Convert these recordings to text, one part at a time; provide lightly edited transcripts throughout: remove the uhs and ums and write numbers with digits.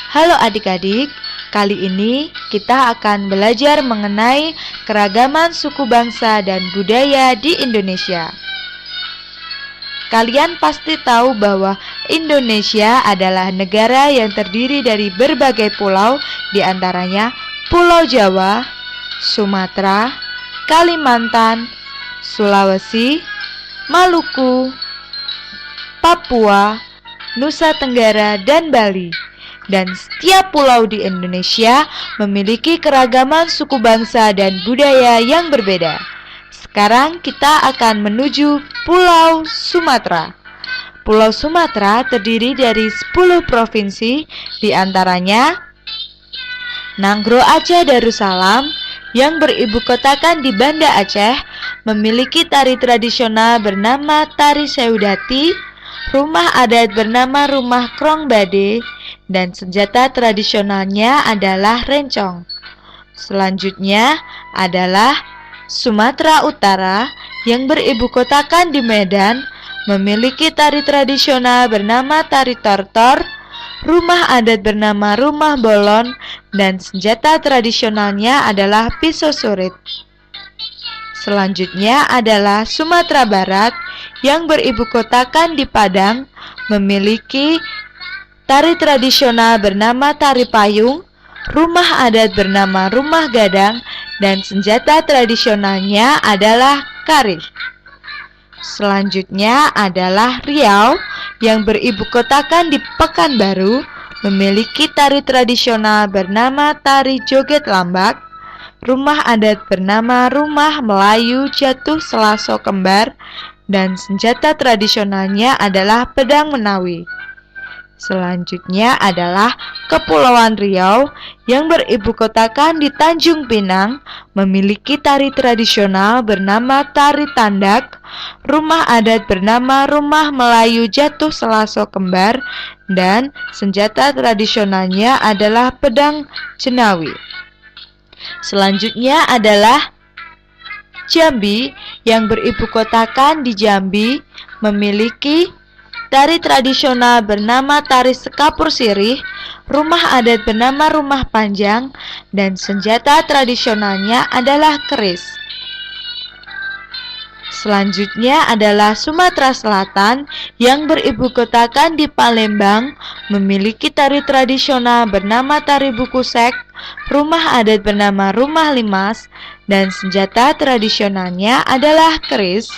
Halo adik-adik, kali ini kita akan belajar mengenai keragaman suku bangsa dan budaya di Indonesia. Kalian pasti tahu bahwa Indonesia adalah negara yang terdiri dari berbagai pulau, di antaranya Pulau Jawa, Sumatera, Kalimantan, Sulawesi, Maluku, Papua, Nusa Tenggara, dan Bali. Dan setiap pulau di Indonesia memiliki keragaman suku bangsa dan budaya yang berbeda. Sekarang kita akan menuju Pulau Sumatera. Pulau Sumatera terdiri dari 10 provinsi, di antaranya Nanggroe Aceh Darussalam yang beribu kotakan di Banda Aceh, memiliki tari tradisional bernama Tari Sewdati, rumah adat bernama Rumah Krong Bade, dan senjata tradisionalnya adalah rencong. Selanjutnya adalah Sumatera Utara yang beribu kotakan di Medan, memiliki tari tradisional bernama Tari Tortor, rumah adat bernama Rumah Bolon, dan senjata tradisionalnya adalah pisau surit. Selanjutnya adalah Sumatera Barat yang beribu kotakan di Padang, memiliki tari tradisional bernama Tari Payung, rumah adat bernama Rumah Gadang, dan senjata tradisionalnya adalah karih. Selanjutnya adalah Riau yang beribu kotakan di Pekanbaru, memiliki tari tradisional bernama Tari Joget Lambak, rumah adat bernama Rumah Melayu Jatuh Selaso Kembar, dan senjata tradisionalnya adalah pedang menawi. Selanjutnya adalah Kepulauan Riau yang beribu kotakan di Tanjung Pinang, memiliki tari tradisional bernama Tari Tandak, rumah adat bernama Rumah Melayu Jatuh Selaso Kembar, dan senjata tradisionalnya adalah pedang jenawi. Selanjutnya adalah Jambi yang beribu kotakan di Jambi, memiliki tari tradisional bernama Tari Sekapur Sirih, rumah adat bernama Rumah Panjang, dan senjata tradisionalnya adalah keris. Selanjutnya adalah Sumatera Selatan yang beribu kotakan di Palembang, memiliki tari tradisional bernama Tari Bukusek, rumah adat bernama Rumah Limas, dan senjata tradisionalnya adalah keris.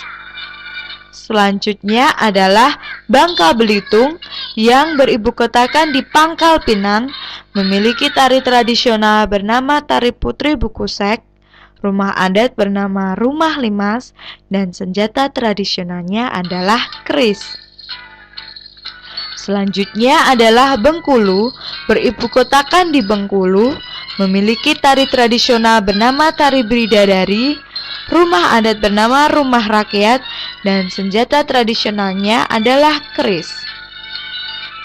Selanjutnya adalah Bangka Belitung yang beribu kotakan di Pangkal Pinang, memiliki tari tradisional bernama Tari Putri Bukusek, rumah adat bernama Rumah Limas, dan senjata tradisionalnya adalah keris. Selanjutnya adalah Bengkulu, beribu kotakan di Bengkulu, memiliki tari tradisional bernama Tari Bidadari, rumah adat bernama Rumah Rakyat, dan senjata tradisionalnya adalah keris.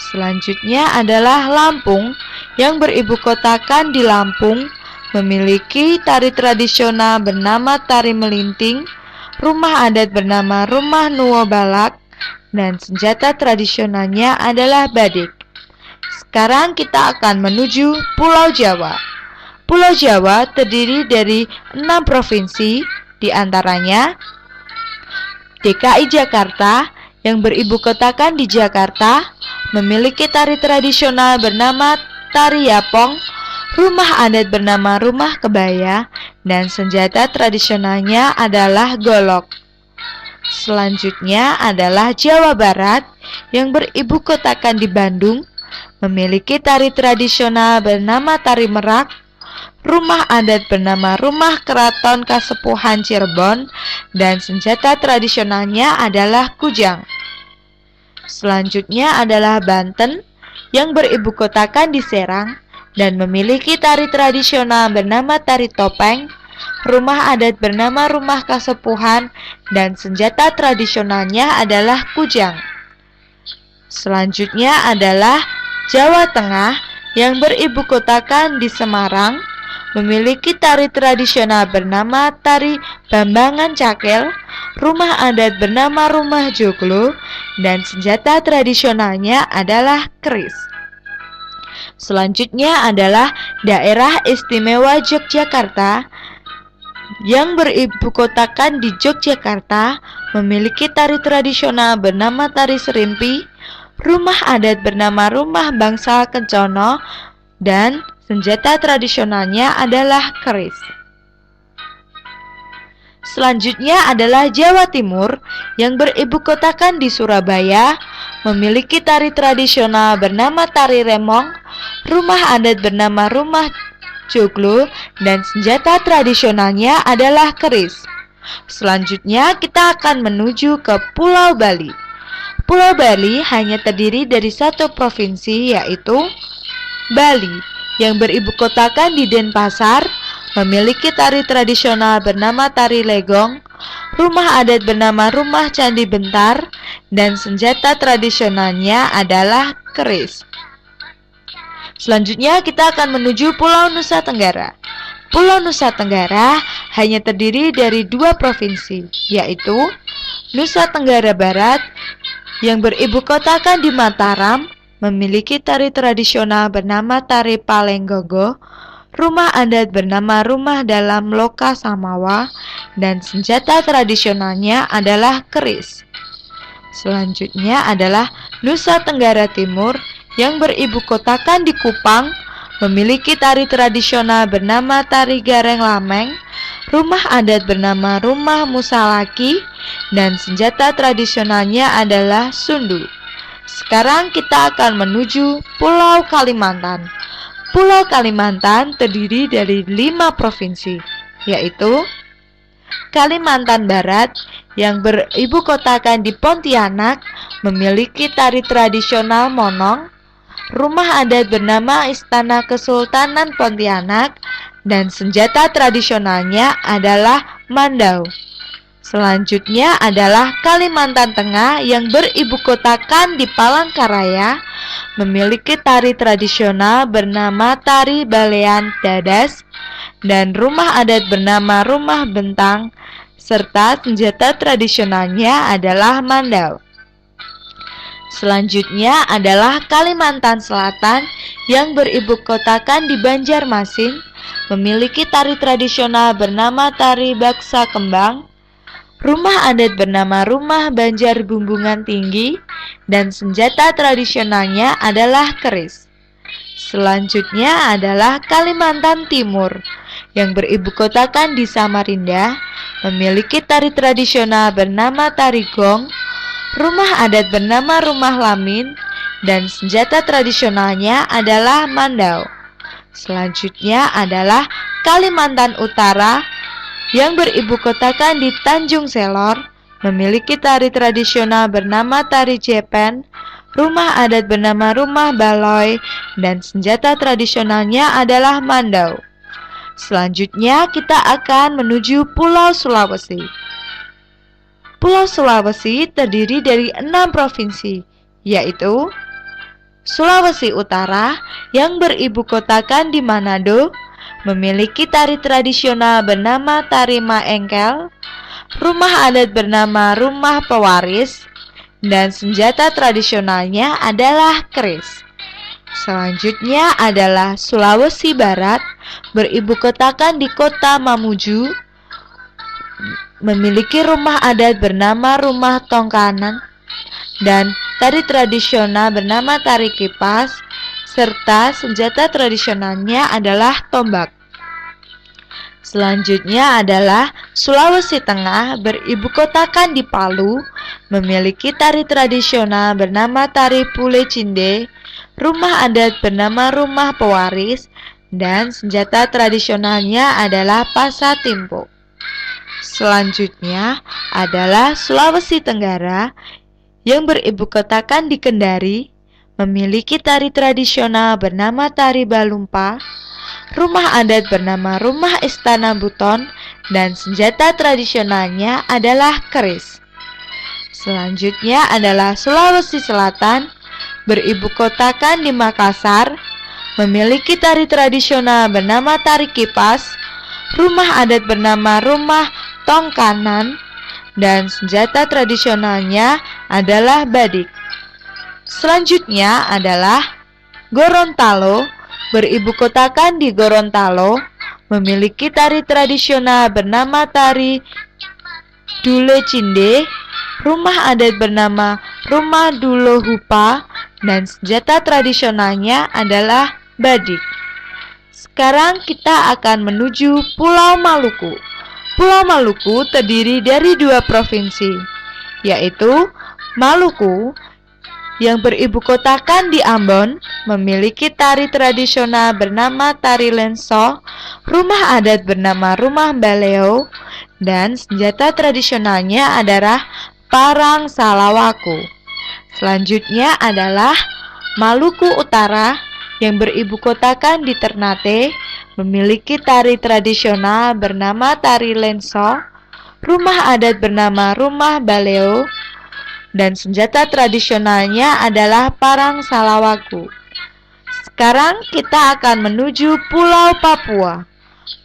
Selanjutnya adalah Lampung yang beribu kotakan di Lampung, memiliki tari tradisional bernama Tari Melinting, rumah adat bernama Rumah Nuwo Balak, dan senjata tradisionalnya adalah badik. Sekarang kita akan menuju Pulau Jawa. Pulau Jawa terdiri dari 6 provinsi, di antaranya DKI Jakarta yang beribu kotakan di Jakarta, memiliki tari tradisional bernama Tari Yapong, rumah adat bernama Rumah Kebaya, dan senjata tradisionalnya adalah golok. Selanjutnya adalah Jawa Barat yang beribu kotakan di Bandung, memiliki tari tradisional bernama Tari Merak, rumah adat bernama Rumah Keraton Kasepuhan Cirebon, dan senjata tradisionalnya adalah kujang. Selanjutnya adalah Banten yang beribu kotakan di Serang dan memiliki tari tradisional bernama Tari Topeng, rumah adat bernama Rumah Kasepuhan, dan senjata tradisionalnya adalah kujang. Selanjutnya adalah Jawa Tengah yang beribu kotakan di Semarang, memiliki tari tradisional bernama Tari Bambangan Cakel, rumah adat bernama Rumah Joglo, dan senjata tradisionalnya adalah keris. Selanjutnya adalah Daerah Istimewa Yogyakarta yang beribukotakan di Yogyakarta, memiliki tari tradisional bernama tari serimpi, rumah adat bernama rumah bangsa Kencono, dan senjata tradisionalnya adalah keris. Selanjutnya adalah Jawa Timur yang beribukotakan di Surabaya, memiliki tari tradisional bernama tari remong, rumah adat bernama rumah joglo, dan senjata tradisionalnya adalah keris. Selanjutnya kita akan menuju ke Pulau Bali. Pulau Bali hanya terdiri dari satu provinsi, yaitu Bali, yang beribukotakan di Denpasar, memiliki tari tradisional bernama tari legong, rumah adat bernama rumah candi bentar, dan senjata tradisionalnya adalah keris. Selanjutnya kita akan menuju Pulau Nusa Tenggara. Pulau Nusa Tenggara hanya terdiri dari dua provinsi, yaitu Nusa Tenggara Barat yang beribukotakan di Mataram, memiliki tari tradisional bernama tari Palenggogo, rumah adat bernama rumah dalam Loka Samawa, dan senjata tradisionalnya adalah keris. Selanjutnya adalah Nusa Tenggara Timur yang beribukotakan di Kupang, memiliki tari tradisional bernama tari Gareng Lameng, rumah adat bernama rumah Musalaki, dan senjata tradisionalnya adalah sundu. Sekarang kita akan menuju Pulau Kalimantan. Pulau Kalimantan terdiri dari 5 provinsi, yaitu Kalimantan Barat yang beribukotakan di Pontianak, memiliki tari tradisional monong, rumah adat bernama Istana Kesultanan Pontianak, dan senjata tradisionalnya adalah mandau. Selanjutnya adalah Kalimantan Tengah yang beribukotakan di Palangkaraya, memiliki tari tradisional bernama tari Balean Dadas, dan rumah adat bernama rumah bentang, serta senjata tradisionalnya adalah mandau. Selanjutnya adalah Kalimantan Selatan yang beribukotakan di Banjarmasin, memiliki tari tradisional bernama tari Baksa Kembang, rumah adat bernama rumah Banjar Bumbungan Tinggi, dan senjata tradisionalnya adalah keris. Selanjutnya adalah Kalimantan Timur yang beribukotakan di Samarinda, memiliki tari tradisional bernama tari gong, rumah adat bernama rumah lamin, dan senjata tradisionalnya adalah mandau. Selanjutnya adalah Kalimantan Utara yang beribukotakan di Tanjung Selor, memiliki tari tradisional bernama tari Jepen, rumah adat bernama rumah Baloy, dan senjata tradisionalnya adalah mandau. Selanjutnya kita akan menuju Pulau Sulawesi. Pulau Sulawesi terdiri dari 6 provinsi, yaitu Sulawesi Utara yang beribukotakan di Manado, memiliki tari tradisional bernama tari Maengkel, rumah adat bernama rumah pewaris, dan senjata tradisionalnya adalah keris. Selanjutnya adalah Sulawesi Barat, beribukotakan di kota Mamuju, memiliki rumah adat bernama rumah Tongkanan, dan tari tradisional bernama tari kipas, serta senjata tradisionalnya adalah tombak. Selanjutnya adalah Sulawesi Tengah, beribukotakan di Palu, memiliki tari tradisional bernama tari Pule Cinde, rumah adat bernama rumah pewaris, dan senjata tradisionalnya adalah pasatimpo. Selanjutnya adalah Sulawesi Tenggara yang beribukotakan di Kendari, memiliki tari tradisional bernama tari Balumpa, rumah adat bernama rumah Istana Buton, dan senjata tradisionalnya adalah keris. Selanjutnya adalah Sulawesi Selatan, beribukotakan di Makassar, memiliki tari tradisional bernama tari kipas, rumah adat bernama rumah Tongkanan, dan senjata tradisionalnya adalah badik. Selanjutnya adalah Gorontalo, beribu kotakan di Gorontalo, memiliki tari tradisional bernama tari Dule Cinde, rumah adat bernama Rumah Dulo Hupa, dan senjata tradisionalnya adalah badik. Sekarang kita akan menuju Pulau Maluku. Pulau Maluku terdiri dari 2 provinsi, yaitu Maluku yang beribu kotakan di Ambon, memiliki tari tradisional bernama tari lenso, rumah adat bernama Rumah Baleo, dan senjata tradisionalnya adalah parang salawaku. Selanjutnya adalah Maluku Utara yang beribu kotakan di Ternate, memiliki tari tradisional bernama tari lenso, rumah adat bernama Rumah Baleo, dan senjata tradisionalnya adalah parang salawaku. Sekarang kita akan menuju Pulau Papua.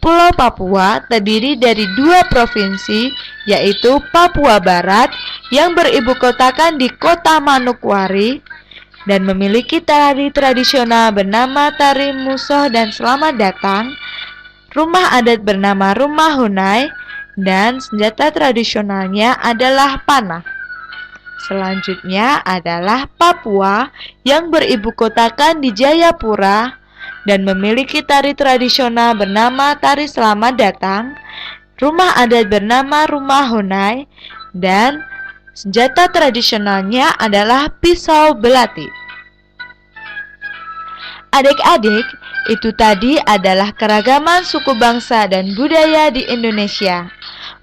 Pulau Papua terdiri dari 2 provinsi, yaitu Papua Barat yang beribu kotakan di Kota Manokwari dan memiliki tari tradisional bernama tari musoh dan selamat datang, rumah adat bernama Rumah Hunai, dan senjata tradisionalnya adalah panah. Selanjutnya adalah Papua yang beribu kotakan di Jayapura dan memiliki tari tradisional bernama tari selamat datang, rumah adat bernama Rumah Hunai, dan senjata tradisionalnya adalah pisau belati. Adik-adik, itu tadi adalah keragaman suku bangsa dan budaya di Indonesia.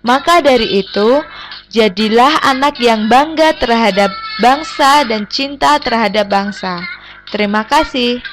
Maka dari itu, jadilah anak yang bangga terhadap bangsa dan cinta terhadap bangsa. Terima kasih.